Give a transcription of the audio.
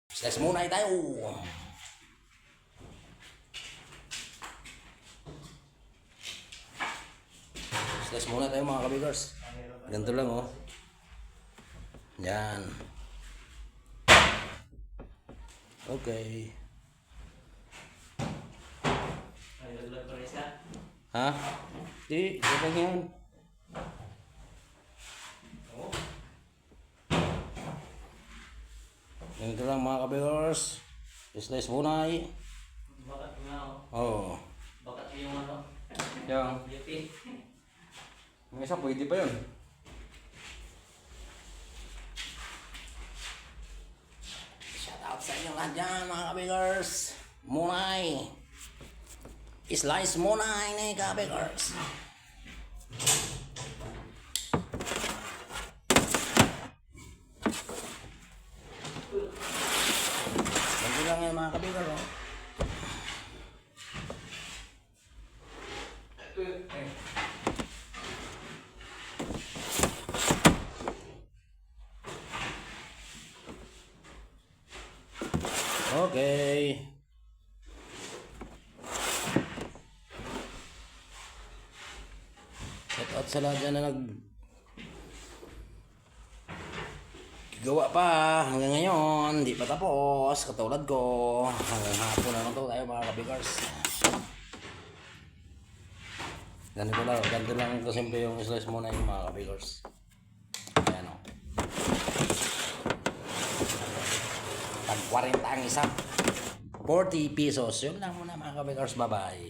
Slice muna tayo. Slice muna tayo mga kabigers. Ganito lang oh. Yan. Okay. Ha? Di, ito yan. Ganito lang mga kabigers. Slice muna eh. Bakat nga Oo. Bakat yung ano? Yan. Beauty. Yung isa pwede pa yun. Shout out sa inyo lahat dyan mga kabigers. Munay. Slice munay na kabigers. Ganito lang yan mga kabigers. Oh. Okay. Shout out sa lahat dyan na gawa pa hanggang ngayon, hindi pa tapos katulad ko. Hanggang hapon na lang to tayo mga kabigars. Ganito lang ito simple yung slice muna yung mga kabigars. Ayan o. Tag 40 ang isa, 40 pesos. Yun lang muna mga kabigars. Bye bye.